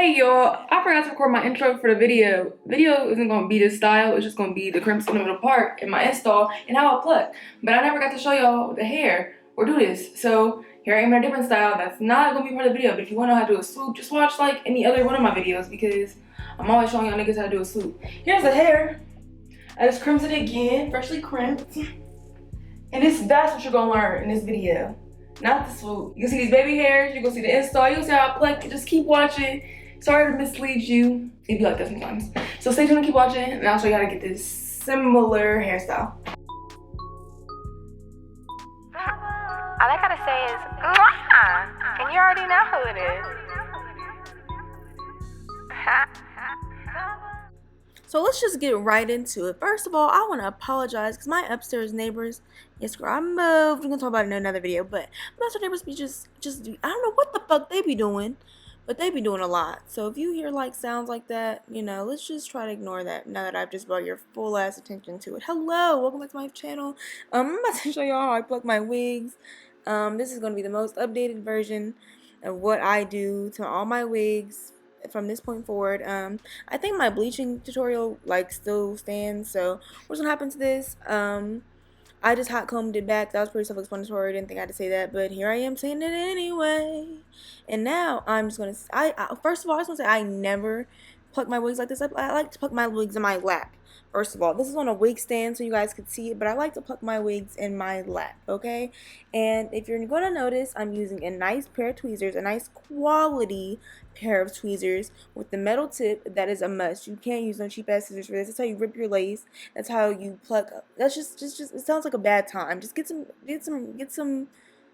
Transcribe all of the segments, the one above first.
Hey y'all, I forgot to record my intro for the video. Video isn't gonna be this style, it's just gonna be the crimps in the middle part and my install and how I pluck. But I never got to show y'all the hair or do this. So here I am in a different style that's not gonna be part of the video. But if you wanna know how to do a swoop, just watch like any other one of my videos because I'm always showing y'all niggas how to do a swoop. Here's the hair. I just crimped it again, freshly crimped. And that's what you're gonna learn in this video. Not the swoop. You can see these baby hairs, you're gonna see the install, you'll see how I pluck. Just keep watching. Sorry to mislead you. It'd be like that sometimes. So stay tuned and keep watching, and I'll show you how to get this similar hairstyle. All I gotta say is, mwah! And you already know who it is. So let's just get right into it. First of all, I want to apologize because my upstairs neighbors, yes girl, I moved. We're going to talk about it in another video, but my upstairs neighbors be just, I don't know what the fuck they be doing, but they be doing a lot. So if you hear like sounds like that, you know, let's just try to ignore that now that I've just brought your full ass attention to it. Hello, welcome back to my channel. I'm about to show y'all how I pluck my wigs. This is going to be the most updated version of what I do to all my wigs from this point forward. I think my bleaching tutorial like still stands, so what's gonna happen to this? I just hot combed it back. That was pretty self-explanatory. I didn't think I had to say that, but here I am saying it anyway. And now I'm just gonna first of all, I just want to say I never pluck my wigs like this. I like to pluck my wigs in my lap. First of all, this is on a wig stand so you guys could see it, but I like to pluck my wigs in my lap, okay? And if you're going to notice, I'm using a nice pair of tweezers, a nice quality pair of tweezers with the metal tip. That is a must. You can't use no cheap ass scissors for this. That's how you rip your lace. That's how you pluck. That's just it sounds like a bad time. Just get some,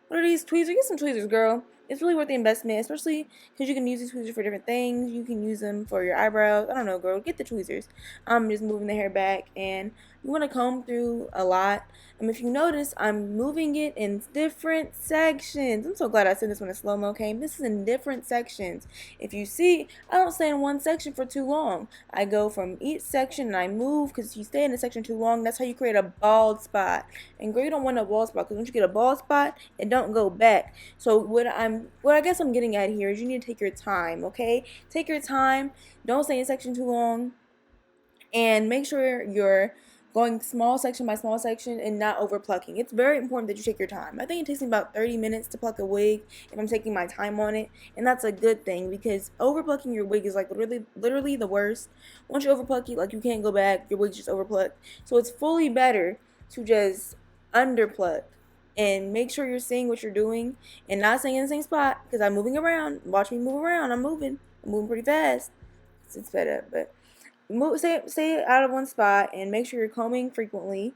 what are these tweezers? Get some tweezers, girl. It's really worth the investment, especially because you can use these tweezers for different things. You can use them for your eyebrows. I don't know, girl. Get the tweezers. I'm just moving the hair back, and you want to comb through a lot. If you notice, I'm moving it in different sections. I'm so glad I said this when a slow-mo came. This is in different sections. If you see, I don't stay in one section for too long. I go from each section and I move, because if you stay in a section too long, that's how you create a bald spot. And girl, you don't want a bald spot, because once you get a bald spot, it don't go back. So what I guess I'm getting at here is you need to take your time, okay? Take your time. Don't stay in a section too long. And make sure you're going small section by small section and not over plucking. It's very important that you take your time. I think it takes me about 30 minutes to pluck a wig if I'm taking my time on it, and that's a good thing because over plucking your wig is like literally the worst. Once you over pluck it, like you can't go back, your wig's just over plucked. So it's fully better to just under pluck and make sure you're seeing what you're doing and not staying in the same spot, because I'm moving around. Watch me move around. I'm moving pretty fast. It's fed up, but stay out of one spot and make sure you're combing frequently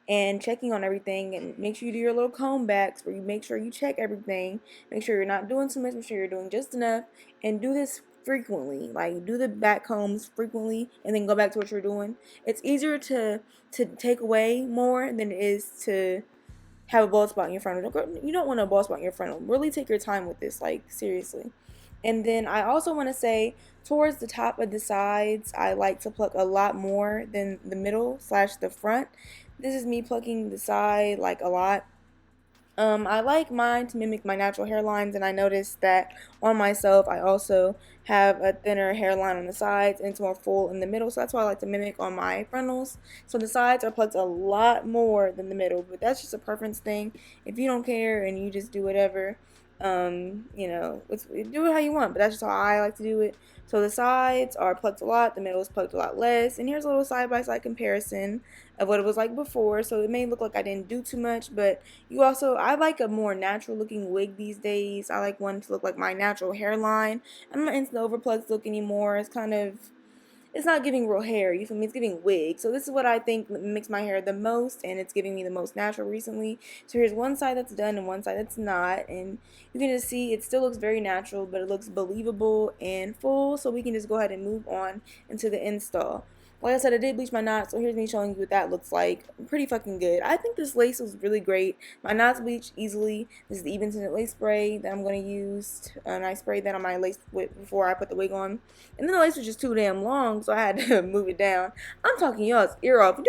and checking on everything, and make sure you do your little comb backs where you make sure you check everything, make sure you're not doing too much, make sure you're doing just enough, and do this frequently. Like, do the back combs frequently and then go back to what you're doing. It's easier to take away more than it is to have a bald spot in your frontal. You don't want a bald spot in your frontal. Really take your time with this, like seriously. And then I also want to say, towards the top of the sides, I like to pluck a lot more than the middle / the front. This is me plucking the side like a lot. I like mine to mimic my natural hairlines, and I noticed that on myself I also have a thinner hairline on the sides and it's more full in the middle, so that's why I like to mimic on my frontals. So the sides are plucked a lot more than the middle, but that's just a preference thing. If you don't care and you just do whatever, you know, do it how you want, but that's just how I like to do it. So the sides are plucked a lot, the middle is plucked a lot less, and here's a little side-by-side comparison of what it was like before. So it may look like I didn't do too much, but I like a more natural looking wig these days. I like one to look like my natural hairline. I'm not into the overplucked look anymore. It's not giving real hair, you feel me? It's giving wig. So this is what I think makes my hair the most, and it's giving me the most natural recently. So here's one side that's done and one side that's not, and you can just see it still looks very natural, but it looks believable and full. So we can just go ahead and move on into the install. Like I said, I did bleach my knots, so here's me showing you what that looks like. Pretty fucking good. I think this lace was really great. My knots bleach easily. This is the even tinted lace spray that I'm going to use, and I sprayed that on my lace before I put the wig on. And then the lace was just too damn long, so I had to move it down. I'm talking y'all's ear off.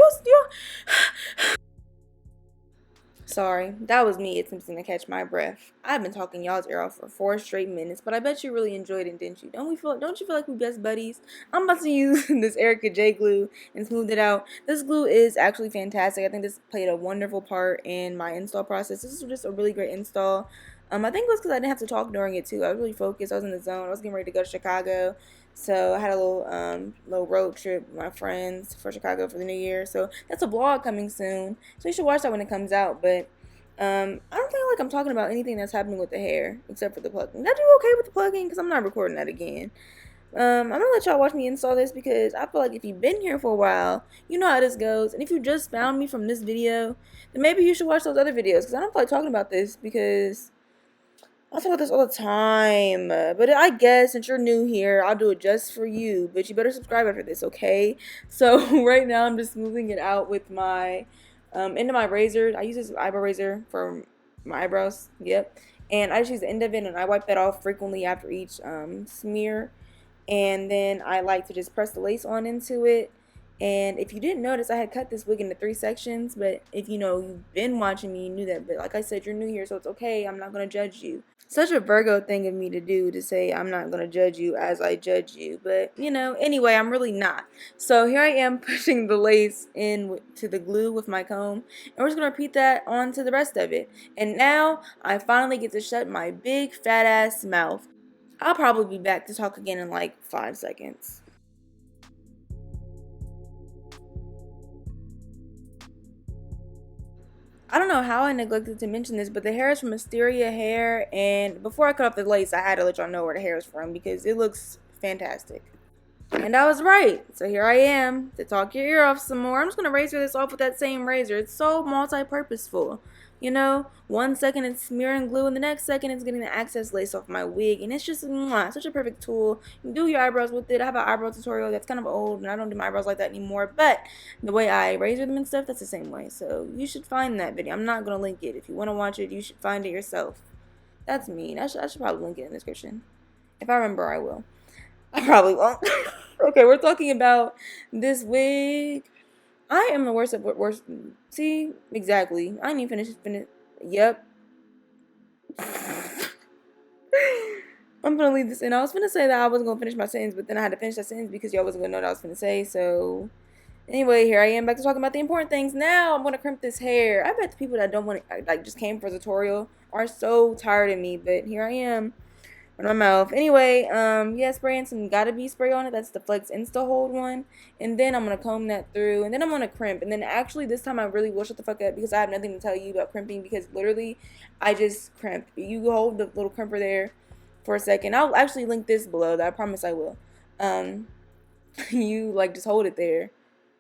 sorry. That was me attempting to catch my breath. I've been talking y'all's ear off for 4 straight minutes, but I bet you really enjoyed it, didn't you? Don't you feel like we best buddies? I'm about to use this Erica J glue and smooth it out. This glue is actually fantastic. I think this played a wonderful part in my install process. This is just a really great install. I think it was because I didn't have to talk during it too. I was really focused. I was in the zone. I was getting ready to go to Chicago. So I had a little road trip with my friends for Chicago for the New Year. So that's a vlog coming soon. So you should watch that when it comes out. But I don't feel like I'm talking about anything that's happening with the hair except for the plucking. Did I do okay with the plucking? Because I'm not recording that again. I'm gonna let y'all watch me install this because I feel like if you've been here for a while, you know how this goes. And if you just found me from this video, then maybe you should watch those other videos because I don't feel like talking about this because I talk about this all the time, but I guess since you're new here, I'll do it just for you. But you better subscribe after this, okay? So right now I'm just smoothing it out with my end of my razor. I use this eyebrow razor for my eyebrows. Yep, and I just use the end of it, and I wipe that off frequently after each smear. And then I like to just press the lace on into it. And if you didn't notice, I had cut this wig into 3 sections, but if you know you've been watching me, you knew that. But like I said, you're new here, so it's okay. I'm not going to judge you. Such a Virgo thing of me to do, to say I'm not going to judge you as I judge you. But, you know, anyway, I'm really not. So here I am pushing the lace in to the glue with my comb. And we're just going to repeat that onto the rest of it. And now I finally get to shut my big fat ass mouth. I'll probably be back to talk again in like 5 seconds. I don't know how I neglected to mention this, but the hair is from Asteria Hair, and before I cut off the lace, I had to let y'all know where the hair is from because it looks fantastic. And I was right. So here I am to talk your ear off some more. I'm just going to razor this off with that same razor. It's so multi-purposeful. You know, 1 second it's smearing glue and the next second it's getting the excess lace off my wig. And it's just such a perfect tool. You can do your eyebrows with it. I have an eyebrow tutorial that's kind of old and I don't do my eyebrows like that anymore. But the way I razor them and stuff, that's the same way. So you should find that video. I'm not going to link it. If you want to watch it, you should find it yourself. That's mean. I should probably link it in the description. If I remember, I will. I probably won't. Okay, we're talking about this wig. I am the worst at worst. See, exactly. I didn't even finish. Yep. I'm gonna leave this in. I was gonna say that I wasn't gonna finish my sentence, but then I had to finish that sentence because y'all wasn't gonna know what I was gonna say. So, anyway, here I am back to talking about the important things. Now I'm gonna crimp this hair. I bet the people that don't want to, like, just came for a tutorial are so tired of me, but here I am. In my mouth. Anyway, yeah, spraying some Gotta Be spray on it. That's the Flex Insta Hold one. And then I'm going to comb that through. And then I'm going to crimp. And then actually this time I really will shut the fuck up because I have nothing to tell you about crimping because literally I just crimp. You hold the little crimper there for a second. I'll actually link this below. I promise I will. You like just hold it there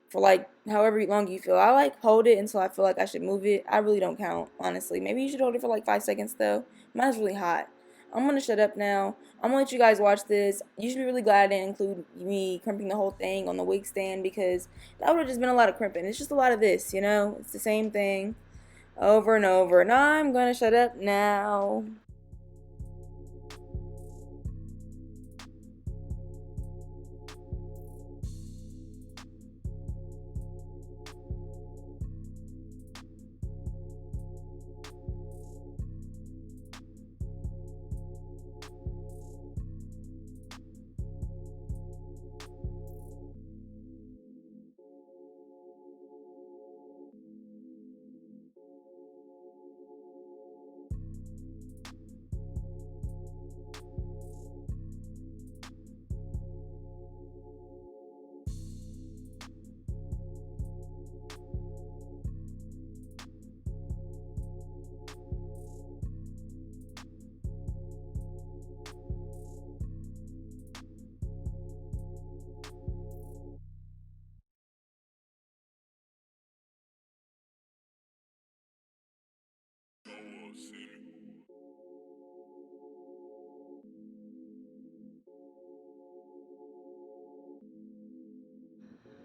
for like however long you feel. I like hold it until I feel like I should move it. I really don't count, honestly. Maybe you should hold it for like 5 seconds though. Mine's really hot. I'm going to shut up now. I'm going to let you guys watch this. You should be really glad I didn't include me crimping the whole thing on the wig stand because that would have just been a lot of crimping. It's just a lot of this, you know? It's the same thing over and over. And I'm going to shut up now.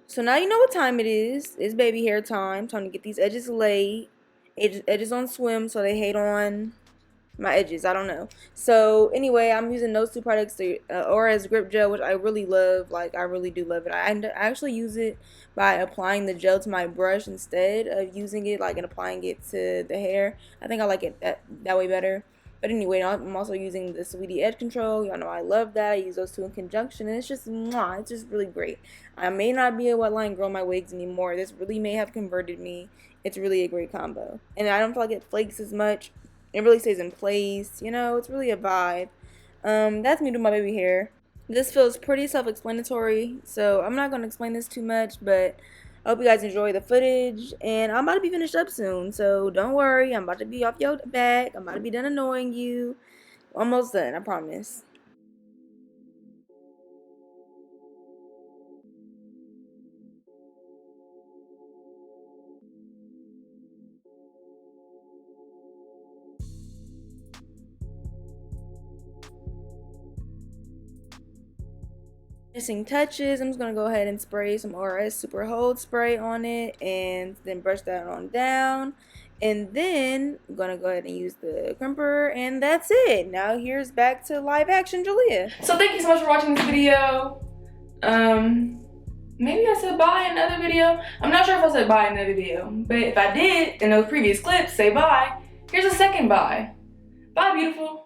So now you know what time it is. It's baby hair time. Time to get these edges laid. Edges on swim so they hate on my edges, I don't know. So anyway, I'm using those two products, the Aura's grip gel, which I really love. Like, I really do love it. I actually use it by applying the gel to my brush instead of using it like and applying it to the hair. I think I like it that way better. But anyway, I'm also using the Sweetie Edge Control. Y'all know I love that. I use those two in conjunction, and it's just mwah, it's just really great. I may not be a wet line girl in my wigs anymore. This really may have converted me. It's really a great combo, and I don't feel like it flakes as much. It really stays in place, you know, it's really a vibe. That's me doing my baby hair. This feels pretty self-explanatory, so I'm not going to explain this too much, but I hope you guys enjoy the footage, and I'm about to be finished up soon, so don't worry, I'm about to be off your back, I'm about to be done annoying you. Almost done, I promise. Finishing touches, I'm just going to go ahead and spray some RS Super Hold Spray on it and then brush that on down. And then I'm going to go ahead and use the crimper, and that's it. Now here's back to live action JaLeah. So thank you so much for watching this video. Maybe I said bye in another video. I'm not sure if I said bye in another video, but if I did in those previous clips, say bye. Here's a second bye. Bye, beautiful.